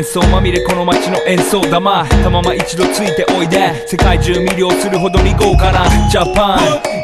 想まみれこの街の演奏玉たまま一度ついておいで世界中魅了するほどに豪華なジャパン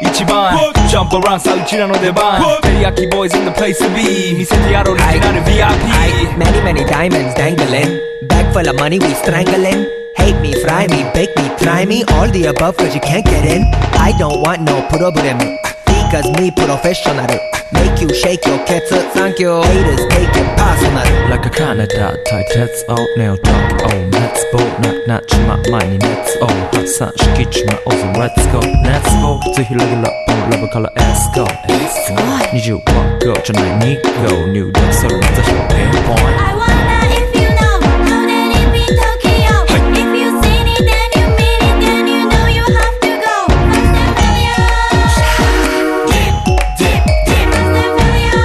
一番ジャンプアランさうちらの出番テリヤキボーイズ in the place to be 見せてやろうオリジナル VIP Many many diamonds dangling Bag full of money we strangling Hate me, fry me, bake me, try me All the above cause you can't get in I don't want no problem Because me professional Make you shake your cats Thank you Haters take it personal Like a Canada 対鉄をネオトークを熱望なっちま前に熱を発散しきちまおうぜ Let's go Let's go ぜひレギュラーラブから Let's go 20は Go じゃない2 Go 入力するのぜひをピンポイント I wonder if you know How that it be Tokyo If you seen it then you mean it Then you know you have to go First and furious Dip, dip, dip First and furious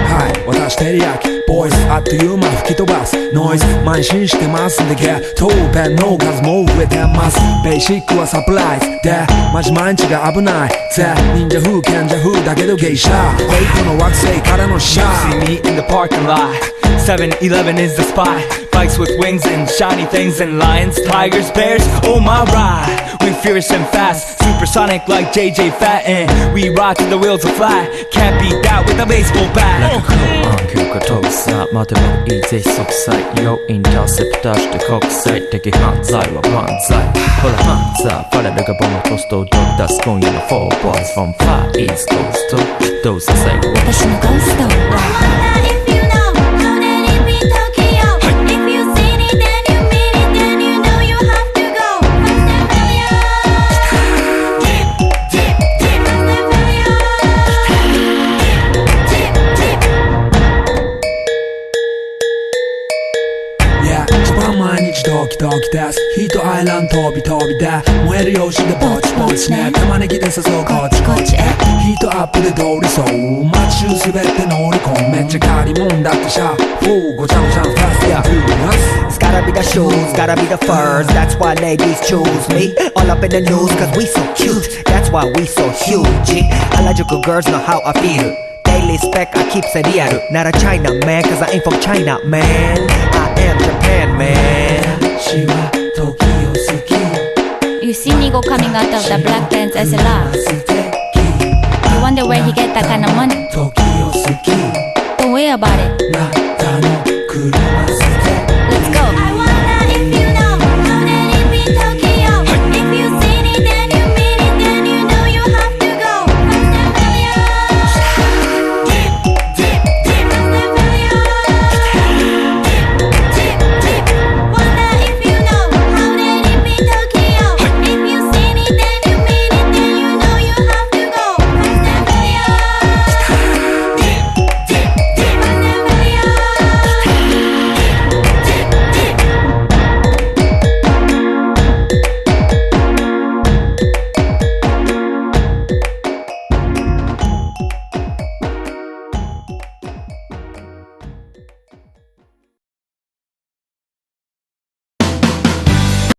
はい、私テリヤキボーイズあっという間吹き飛ばすノイズ慢心してますんでゲットペンの数も増えてますベーシックはサプライズでマジ毎日が危ないぜ忍者風賢者風だけどゲイシャフェイクの惑星からのシャ See me in the parking lot 7-Eleven is the spot Bikes with wings and shiny things and lions, tigers, bears, oh my ride We fierce and fast, supersonic like JJ Fatten We rock till the wheels are flat Can't beat that with a baseball bat Like a cool 急化飛ぶさ待てばいいぜ即歳よインターセプターして国際的犯罪は万歳ほらハンザーファレルがボムトストを取り出す今夜の4 boys from far east coast どうさせ私のゴースト I wonder if you know How that it be Tokyo If you seen it then you mean it Then you know you have to go First and furious Dip, dip, dip First and furious Dip, dip, Yeah 一番毎日ドキドキですヒートアイランド飛び飛びで燃えるよしでぼちぼちね玉ねぎで誘うこっちこっちへヒートアップで通りそう街中すべて乗り込むめっちゃ借りもんだってシャーごちゃごちゃファストやフーナス It's gotta be the shoes, gotta be the furs That's why ladies choose me All up in the news cause we so cute That's why we so huge Harajuku girls know how I feel Daily spec I keep it real Not a China man cause I ain't from China man I am Japan man 私は時を好き You see Nigo coming out of the black pants SLR 素敵 You wonder where he get that kind of money 時を好き Don't worry about it な